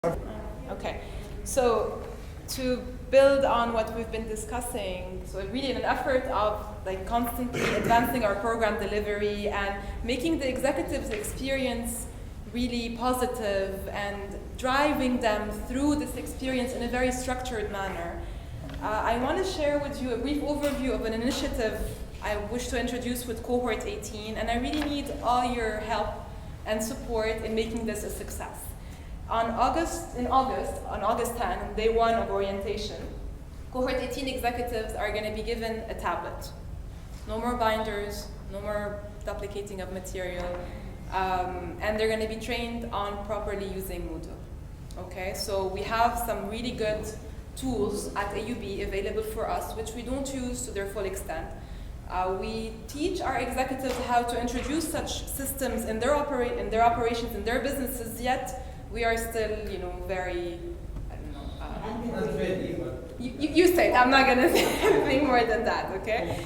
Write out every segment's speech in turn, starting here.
Okay, so to build on what we've been discussing, so really in an effort of like constantly advancing our program delivery and making the executives' experience really positive and driving them through this experience in a very structured manner, I want to share with you a brief overview of an initiative I wish to introduce with Cohort 18, and I really need all your help and support in making this a success. On August 10, day one of orientation, Cohort 18 executives are going to be given a tablet. No more binders, no more duplicating of material, and they're going to be trained on properly using Moodle. Okay, so we have some really good tools at AUB available for us, which we don't use to their full extent. We teach our executives how to introduce such systems in their operations, in their businesses, yet we are still, very, I don't know. Not ready, but you say it, I'm not going to say anything more than that, okay?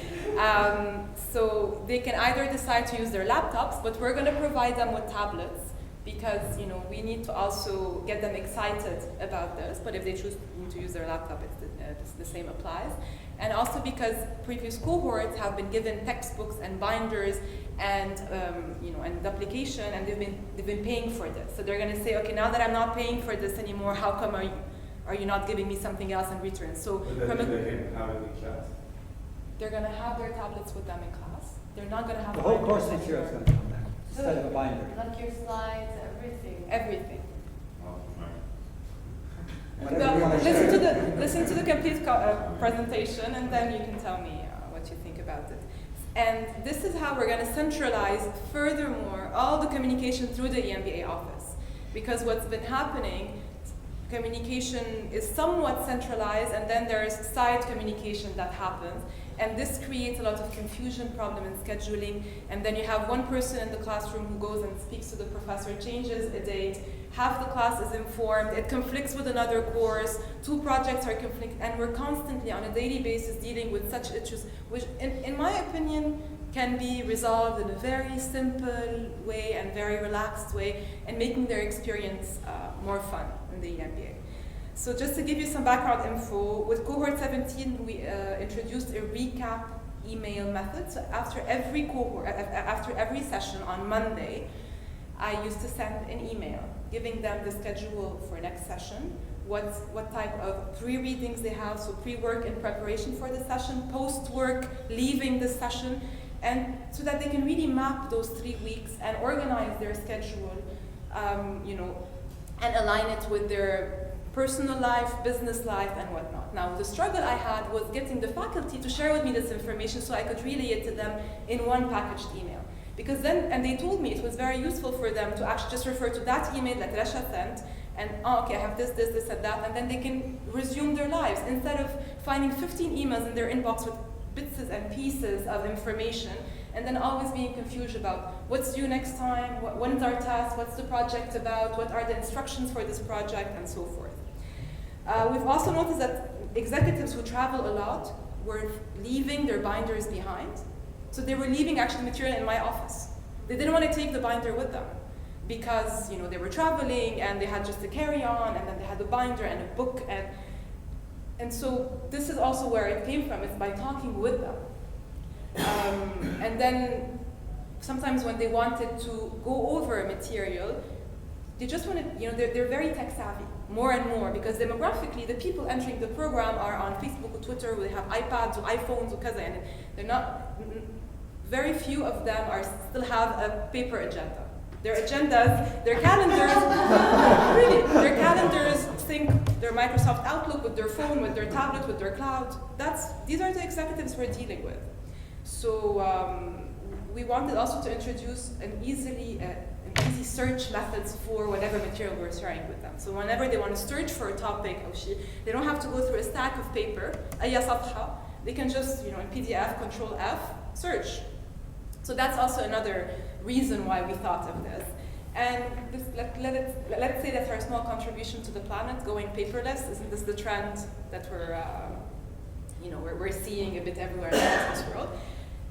So they can either decide to use their laptops, but we're going to provide them with tablets because, we need to also get them excited about this, but if they choose to use their laptop, it's the same applies. And also because previous cohorts have been given textbooks and binders and and duplication, and they've been paying for this. So they're going to say, okay, now that I'm not paying for this anymore, how come are you not giving me something else in return? So they have it in class. They're going to have their tablets with them in class. They're not going to have the whole course material is going to come back instead of a binder. Like your slides, everything. Everything. Oh, Whatever you want to share. Listen to the complete presentation, and then you can tell me what you think about it. And this is how we're going to centralize, furthermore, all the communication through the EMBA office. Because what's been happening, communication is somewhat centralized, and then there's side communication that happens. And this creates a lot of confusion, problem in scheduling. And then you have one person in the classroom who goes and speaks to the professor, changes a date, half the class is informed, it conflicts with another course, two projects are conflict, and we're constantly on a daily basis dealing with such issues, which in my opinion can be resolved in a very simple way and very relaxed way, and making their experience more fun in the EMBA. So just to give you some background info, with Cohort 17 we introduced a recap email method. So after every cohort, after every session on Monday, I used to send an email giving them the schedule for next session, what type of pre-readings they have, so pre-work in preparation for the session, post-work, leaving the session, and so that they can really map those 3 weeks and organize their schedule, and align it with their personal life, business life, and whatnot. Now, the struggle I had was getting the faculty to share with me this information so I could relay it to them in one packaged email. Because then, and they told me it was very useful for them to actually just refer to that email that Rasha sent, and okay, I have this, and that, and then they can resume their lives instead of finding 15 emails in their inbox with bits and pieces of information, and then always being confused about what's due next time, when's our task, what's the project about, what are the instructions for this project, and so forth. We've also noticed that executives who travel a lot were leaving their binders behind. So they were leaving actually material in my office. They didn't want to take the binder with them because they were traveling and they had just a carry-on, and then they had a binder and a book, and so this is also where it came from. It's by talking with them. And then sometimes when they wanted to go over a material, they just wanted, they're very tech savvy, more and more, because demographically the people entering the program are on Facebook or Twitter, they have iPads or iPhones or kaza, and they're not, very few of them still have a paper agenda. Their agendas, their calendars, really, their calendars sync their Microsoft Outlook with their phone, with their tablet, with their cloud. These are the executives we're dealing with. So we wanted also to introduce an easy search methods for whatever material we're sharing with them. So whenever they want to search for a topic, they don't have to go through a stack of paper, they can just, in PDF, Control F, search. So that's also another reason why we thought of this. And let's say that's our small contribution to the planet, going paperless. Isn't this the trend that we're seeing a bit everywhere in this world?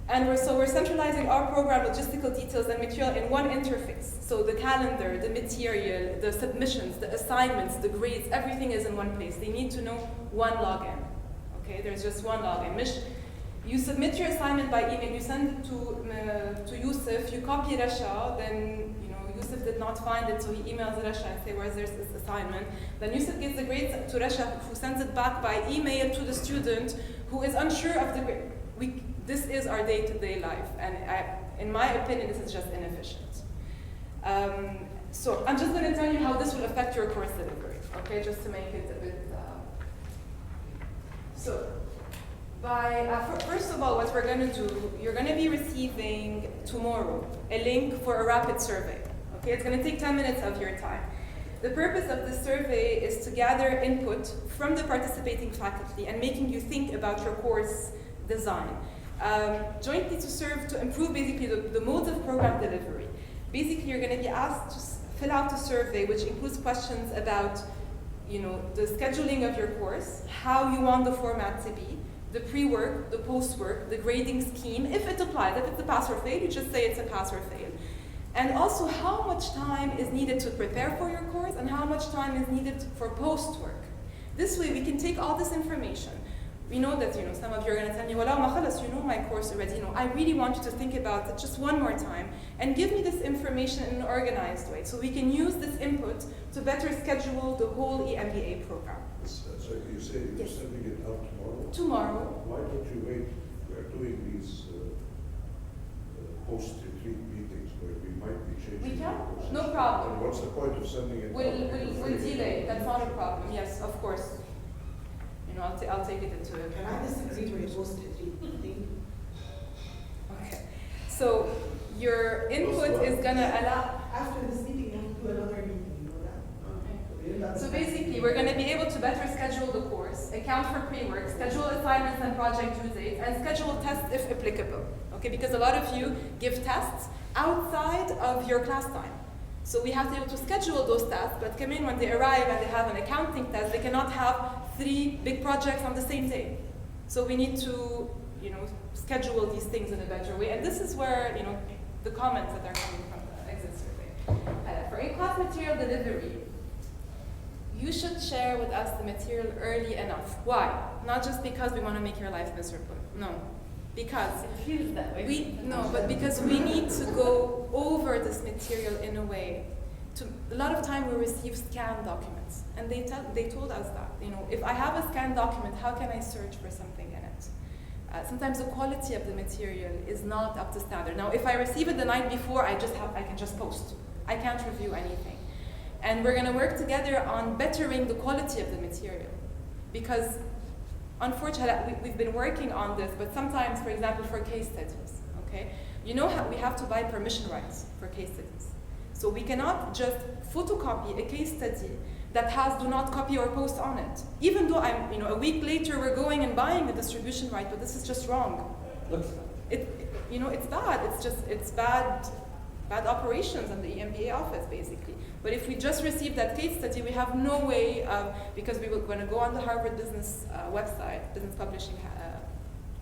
And we're centralizing our program logistical details and material in one interface. So the calendar, the material, the submissions, the assignments, the grades, everything is in one place. They need to know one login. Okay, there's just one login. You submit your assignment by email, you send it to Yusuf, you copy Rasha, then Yusuf did not find it, so he emails Rasha and say, where's this assignment? Then Yusuf gives the grades to Rasha, who sends it back by email to the student who is unsure of the grade. This is our day-to-day life, and in my opinion, this is just inefficient. So I'm just going to tell you how this will affect your course delivery, okay, just to make it a bit... First of all, what we're going to do, you're going to be receiving tomorrow a link for a rapid survey. Okay, it's going to take 10 minutes of your time. The purpose of this survey is to gather input from the participating faculty and making you think about your course design. Jointly to serve to improve basically the modes of program delivery. Basically, you're going to be asked to fill out a survey which includes questions about the scheduling of your course, how you want the format to be, the pre-work, the post-work, the grading scheme, if it applies. If it's a pass or fail, you just say it's a pass or fail. And also how much time is needed to prepare for your course and how much time is needed for post-work. This way we can take all this information. We know that some of you are going to tell me, well, you know my course already. I really want you to think about it just one more time and give me this information in an organized way so we can use this input to better schedule the whole EMBA program. So you say you're sending it out tomorrow? Tomorrow. Why don't you wait? We are doing these post-retreat meetings where we might be changing. We can? the No position. problem. And what's the point of sending it out? We'll delay. That's not a problem. Yes, of course. I'll take it into it. Can I disagree with the post-retreat thing? Okay. So your input is gonna allow. After this meeting, you have to do another meeting, you know that? Okay. So basically, we're going to be able to better schedule the course, account for pre-work, schedule assignments and project due dates, and schedule tests if applicable. Okay, because a lot of you give tests outside of your class time. So we have to be able to schedule those tests, but come in when they arrive and they have an accounting test, they cannot have 3 big projects on the same day. So we need to, schedule these things in a better way. And this is where, the comments that are coming from the exit survey. For in-class material delivery, you should share with us the material early enough. Why? Not just because we want to make your life miserable. No. Because It feels that way. because we need to go over this material in a way. A lot of time we receive scanned documents, and they told us that if I have a scanned document, how can I search for something in it? Sometimes the quality of the material is not up to standard. Now, if I receive it the night before, I can just post. I can't review anything, and we're going to work together on bettering the quality of the material, because unfortunately, we've been working on this, but sometimes, for example, for case studies, okay? How we have to buy permission rights for case studies. So we cannot just photocopy a case study that has do not copy or post on it. Even though a week later we're going and buying the distribution right, but this is just wrong. Looks It's bad. It's bad operations in the EMBA office, basically. But if we just receive that case study, we have no way of, because we were going to go on the Harvard Business website, business publishing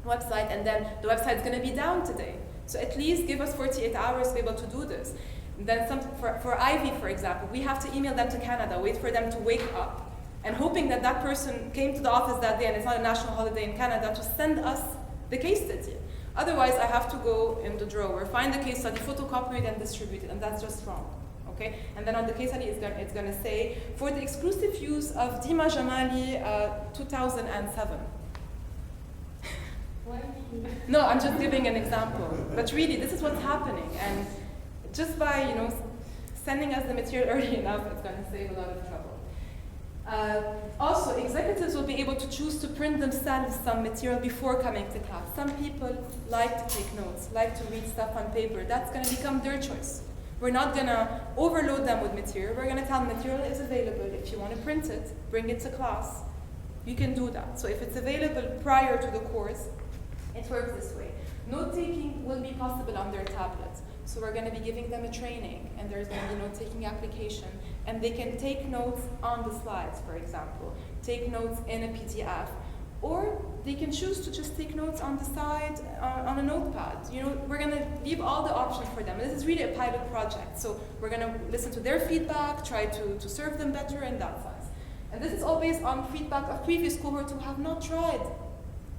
website, and then the website is going to be down today. So at least give us 48 hours to be able to do this. And then for Ivy, for example, we have to email them to Canada, wait for them to wake up, and hoping that that person came to the office that day, and it's not a national holiday in Canada, to send us the case study. Otherwise, I have to go in the drawer, find the case study, photocopy it, and distribute it, and that's just wrong. Okay? And then on the case study, it's going to say, for the exclusive use of Dima Jamali, 2007. No, I'm just giving an example. But really, this is what's happening. And just by, sending us the material early enough, it's going to save a lot of trouble. Also, executives will be able to choose to print themselves some material before coming to class. Some people like to take notes, like to read stuff on paper. That's going to become their choice. We're not going to overload them with material. We're going to tell them material is available. If you want to print it, bring it to class. You can do that. So if it's available prior to the course, it works this way. Note-taking will be possible on their tablets. So we're going to be giving them a training, and there's going to be note-taking application, and they can take notes on the slides, for example, take notes in a PDF, Or they can choose to just take notes on the side on a notepad. We're going to leave all the options for them. This is really a pilot project. So we're going to listen to their feedback, try to serve them better in that sense. And this is all based on feedback of previous cohorts who have not tried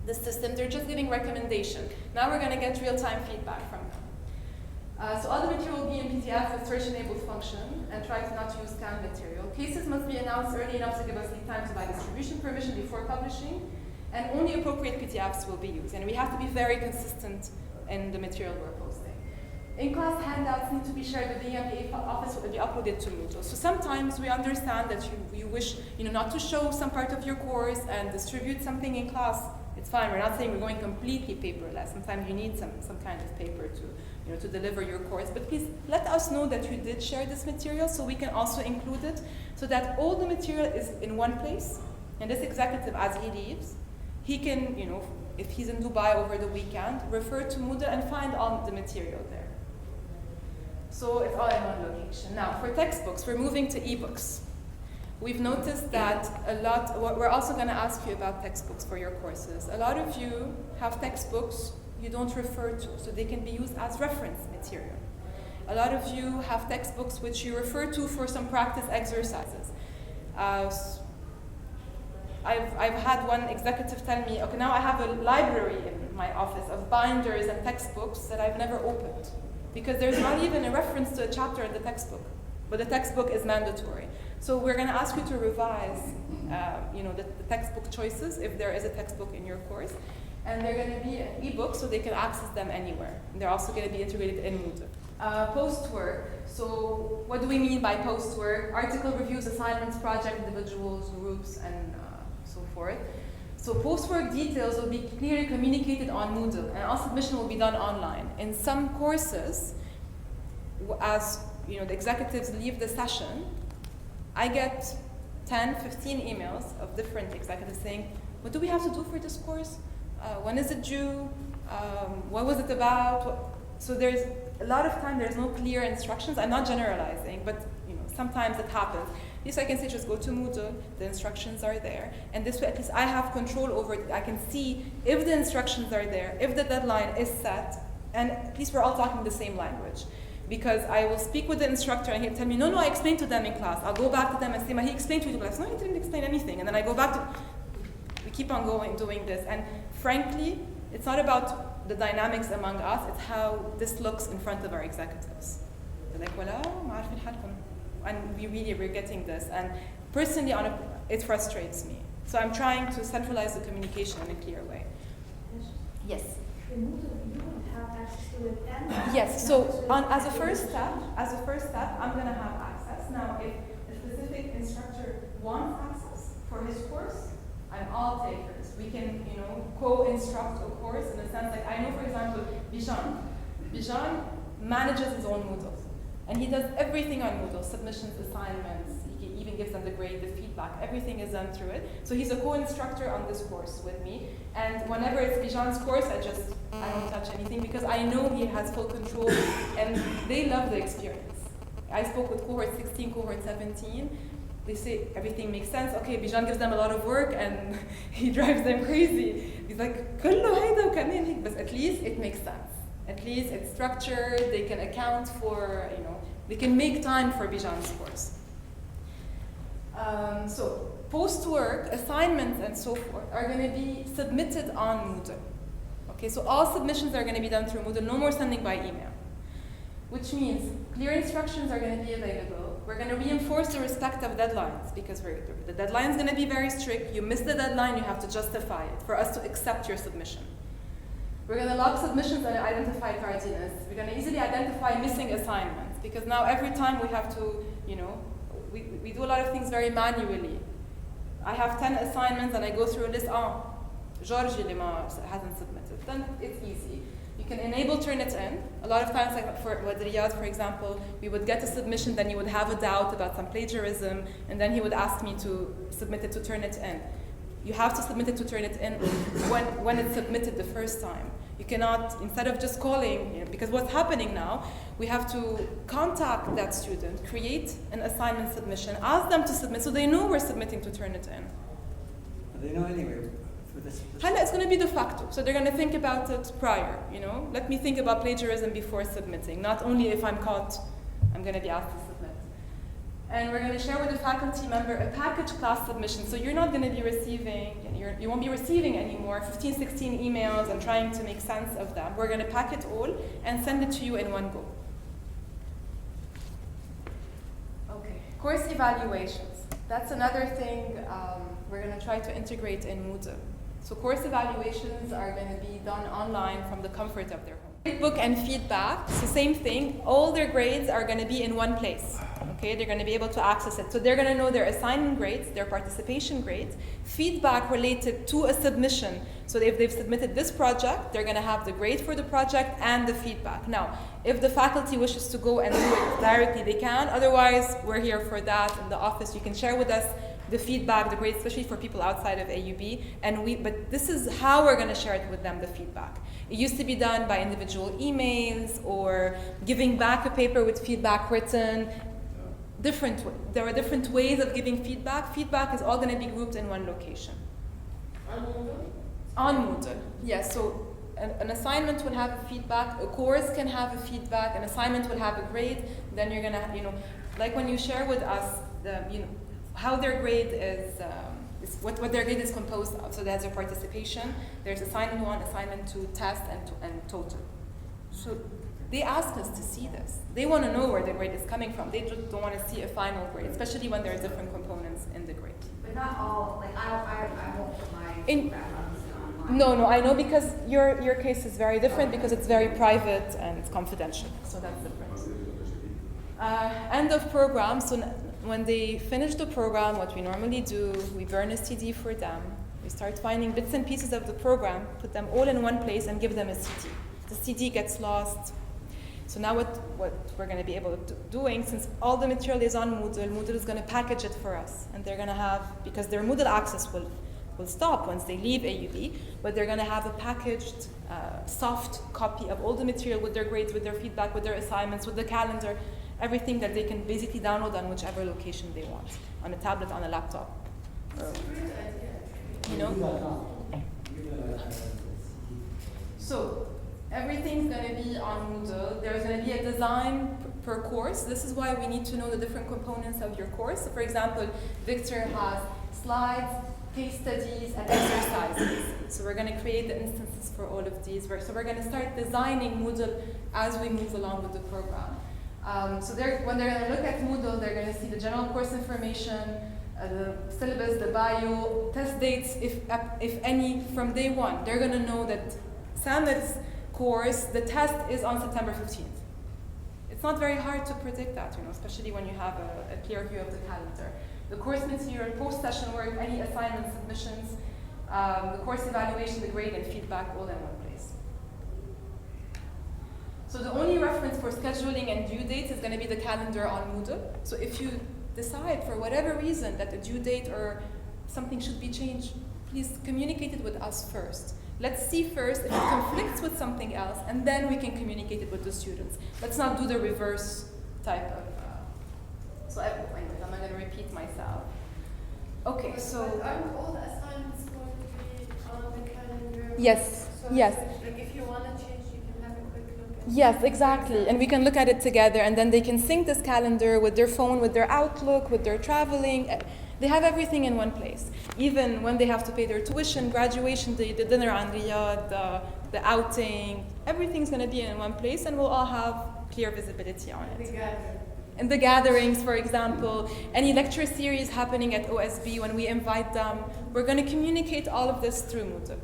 the system. They're just giving recommendation. Now we're going to get real-time feedback from them. So all the material will be in PDF with search-enabled function, and try to not use canned material. Cases must be announced early enough to give us lead time to buy distribution permission before publishing, and only appropriate PDFs will be used. And we have to be very consistent in the material we're posting. In-class handouts need to be shared with the EMBA office will be uploaded to Moodle. So sometimes we understand that you wish not to show some part of your course and distribute something in class. It's fine. We're not saying we're going completely paperless. Sometimes you need some kind of paper to deliver your course. But please let us know that you did share this material so we can also include it so that all the material is in one place. And this executive, as he leaves, he can, if he's in Dubai over the weekend, refer to Moodle and find all the material there. So it's all in one location. Now, for textbooks, we're moving to ebooks. We've noticed that we're also going to ask you about textbooks for your courses. A lot of you have textbooks you don't refer to, so they can be used as reference material. A lot of you have textbooks which you refer to for some practice exercises. I've had one executive tell me, okay, now I have a library in my office of binders and textbooks that I've never opened, because there's not even a reference to a chapter in the textbook, but the textbook is mandatory. So we're going to ask you to revise, the textbook choices if there is a textbook in your course, and they're going to be an ebook so they can access them anywhere. And they're also going to be integrated in Moodle. Post-work. So what do we mean by post-work? Article reviews, assignments, project, individuals, groups, and so forth. So post-work details will be clearly communicated on Moodle, and all submission will be done online. In some courses, as the executives leave the session, I get 10, 15 emails of different executives saying, what do we have to do for this course? When is it due? What was it about? So there's a lot of time there's no clear instructions. I'm not generalizing, but sometimes it happens. At least I can say just go to Moodle, the instructions are there, and this way at least I have control over it. I can see if the instructions are there, if the deadline is set, and at least we're all talking the same language. Because I will speak with the instructor and he'll tell me, no, I explained to them in class. I'll go back to them and say, he explained to you in class. No, he didn't explain anything. And then I go back to, we keep on doing this. And frankly, it's not about the dynamics among us, it's how this looks in front of our executives. They're like, ما عارفين حالكم. And we're getting this. And personally, it frustrates me. So I'm trying to centralize the communication in a clear way. Yes? In Moodle, you don't have access to it. And yes, so as a first step, I'm going to have access. Now, if a specific instructor wants access for his course, I'm all takers. We can, co-instruct a course in a sense like, I know, for example, Bijan manages his own Moodle. And he does everything on Moodle, submissions, assignments, he even gives them the grade, the feedback, everything is done through it. So he's a co-instructor on this course with me. And whenever it's Bijan's course, I don't touch anything because I know he has full control and they love the experience. I spoke with cohort 16, cohort 17. They say everything makes sense. Okay, Bijan gives them a lot of work and he drives them crazy. He's like, كله هيدا وكمان هيك, but at least it makes sense. At least it's structured, they can account for, they can make time for Bijan's course. So post-work, assignments and so forth are going to be submitted on Moodle. Okay, so all submissions are going to be done through Moodle, no more sending by email. Which means clear instructions are going to be available. We're going to reinforce the respect of deadlines because the deadline is going to be very strict. You miss the deadline, you have to justify it for us to accept your submission. We're going to log submissions and identify tardiness. We're going to easily identify missing assignments because now every time we have to, we do a lot of things very manually. I have 10 assignments and I go through a list, Georgie hasn't submitted. Then it's easy. You can enable Turnitin. A lot of times, like for Riyadh, for example, we would get a submission, then you would have a doubt about some plagiarism, and then he would ask me to submit it to Turnitin. You have to submit it to Turnitin when it's submitted the first time. You cannot, instead of just calling, because what's happening now, we have to contact that student, create an assignment submission, ask them to submit so they know we're submitting to Turnitin. They know anyway. with this. Hala, it's going to be de facto. So they're going to think about it prior, you know. Let me think about plagiarism before submitting. Not only if I'm caught, I'm going to be asked to submit. And we're going to share with the faculty member a package class submission. So you're not going to be receiving, you won't be receiving anymore 15, 16 emails and trying to make sense of them. We're going to pack it all and send it to you in one go. Okay, course evaluations. That's another thing we're going to try to integrate in Moodle. So course evaluations are going to be done online from the comfort of their home. Gradebook and feedback, so same thing. All their grades are going to be in one place. Okay, they're going to be able to access it. So they're going to know their assignment grades, their participation grades, feedback related to a submission. So if they've submitted this project, they're going to have the grade for the project and the feedback. Now, if the faculty wishes to go and do it directly, they can. Otherwise, we're here for that in the office. You can share with us the feedback, the grades, especially for people outside of AUB. But this is how we're going to share it with them, the feedback. It used to be done by individual emails or giving back a paper with feedback written. There are different ways of giving feedback. Feedback is all going to be grouped in one location. On Moodle, yes. So an assignment will have a feedback. A course can have a feedback. An assignment will have a grade. Then you're going to, like when you share with us how their grade is what their grade is composed of. So there's their participation. There's assignment 1, assignment 2, test, and total. So they ask us to see this. They want to know where the grade is coming from. They just don't want to see a final grade, especially when there are different components in the grade. But not all, like I won't put my background online. No, I know because your case is very different because it's very private and it's confidential. So that's different. End of program. So when they finish the program, what we normally do, we burn a CD for them. We start finding bits and pieces of the program, put them all in one place, and give them a CD. The CD gets lost. So now what we're going to be able to doing, since all the material is on Moodle is going to package it for us. And they're going to have, because their Moodle access will stop once they leave AUB, but they're going to have a packaged, soft copy of all the material with their grades, with their feedback, with their assignments, with the calendar, everything that they can basically download on whichever location they want, on a tablet, on a laptop. So everything's going to be on Moodle. There's going to be a design per course. This is why we need to know the different components of your course. So for example, Victor has slides, case studies, and exercises. So we're going to create the instances for all of these. So we're going to start designing Moodle as we move along with the program. So when they're going to look at Moodle, they're going to see the general course information, the syllabus, the bio, test dates, if any, from day one. They're going to know that Samit's course, the test is on September 15th. It's not very hard to predict that, especially when you have a clear view of the calendar. The course material, post-session work, any assignment submissions, the course evaluation, the grade, and feedback all in one place. So the only reference for scheduling and due dates is going to be the calendar on Moodle. So if you decide for whatever reason that the due date or something should be changed, please communicate it with us first. Let's see first if it conflicts with something else, and then we can communicate it with the students. Let's not do the reverse type of. I'm not going to repeat myself. Okay, so. Aren't all the assignments going to be on the calendar? Yes. So Yes. Like if you want to change, you can have a quick look at it. Yes, exactly. And we can look at it together, and then they can sync this calendar with their phone, with their Outlook, with their traveling. They have everything in one place. Even when they have to pay their tuition, graduation, the dinner on Riyadh, the outing, everything's going to be in one place, and we'll all have clear visibility on it. In the gatherings, for example, any lecture series happening at OSB, when we invite them, we're going to communicate all of this through Moodle.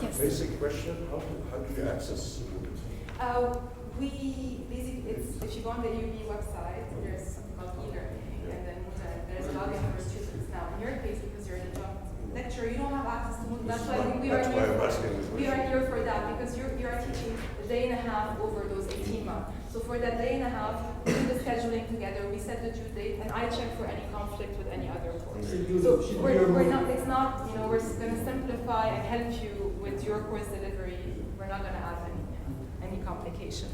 Yes. Basic question, how do you access Moodle? If you go on the UB website, there's something called e-learning, and then there's a login for students. Now, in your case, because you're in a job lecture, you don't have access to Moodle. That's why we are here for that, because you're teaching a day and a half over those 18 months. So for that day and a half, we do the scheduling together, we set the due date, and I check for any conflict with any other course. So we're not, we're going to simplify and help you with your course delivery. We're not going to add any complication.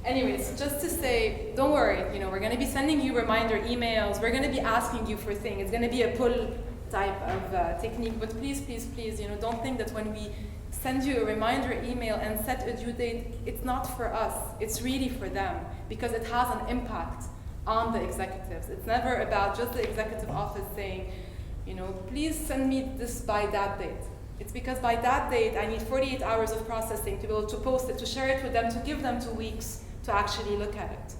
Anyways, just to say, don't worry, we're going to be sending you reminder emails. We're going to be asking you for things. It's going to be a pull type of technique. But please, please, please, don't think that when we send you a reminder email and set a due date, it's not for us. It's really for them, because it has an impact on the executives. It's never about just the executive office saying, please send me this by that date. It's because by that date, I need 48 hours of processing to be able to post it, to share it with them, to give them 2 weeks to actually look at it.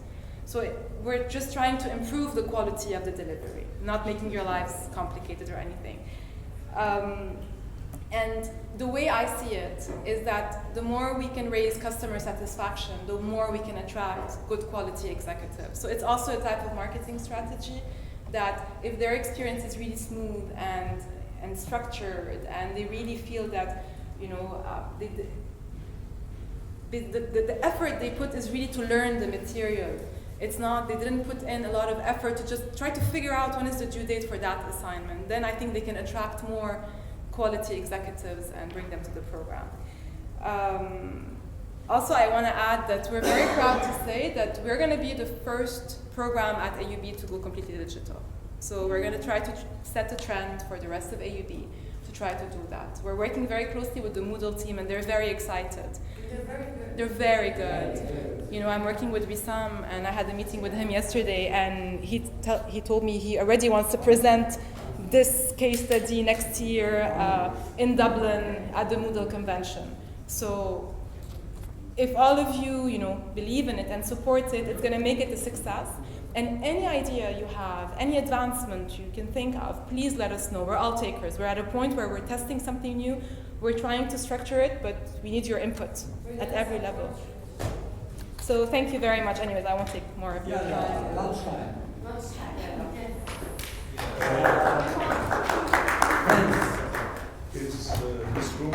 So we're just trying to improve the quality of the delivery, not making your lives complicated or anything. And the way I see it is that the more we can raise customer satisfaction, the more we can attract good quality executives. So it's also a type of marketing strategy that if their experience is really smooth and structured, and they really feel that, the effort they put is really to learn the material. It's not, they didn't put in a lot of effort to just try to figure out when is the due date for that assignment. Then I think they can attract more quality executives and bring them to the program. Also, I want to add that we're very proud to say that we're going to be the first program at AUB to go completely digital. So we're going to try to set a trend for the rest of AUB to try to do that. We're working very closely with the Moodle team, and they're very excited. They're very good. I'm working with Wissam, and I had a meeting with him yesterday, and he told me he already wants to present this case study next year in Dublin at the Moodle convention. So if all of you, believe in it and support it, it's going to make it a success. And any idea you have, any advancement you can think of, please let us know. We're all takers. We're at a point where we're testing something new. We're trying to structure it, but we need your input at every level. So thank you very much. Anyways, I won't take more of your time. Lunchtime. Is this room